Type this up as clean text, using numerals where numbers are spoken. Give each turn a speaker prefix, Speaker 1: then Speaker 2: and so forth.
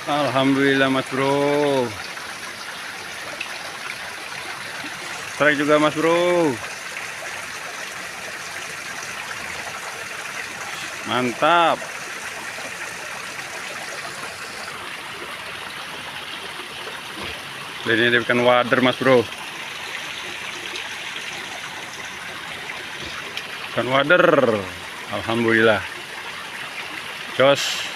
Speaker 1: Alhamdulillah Mas Bro. Strike juga Mas Bro. Mantap. Ini dia ikan wader Mas Bro. Ikan wader. Alhamdulillah. Jos.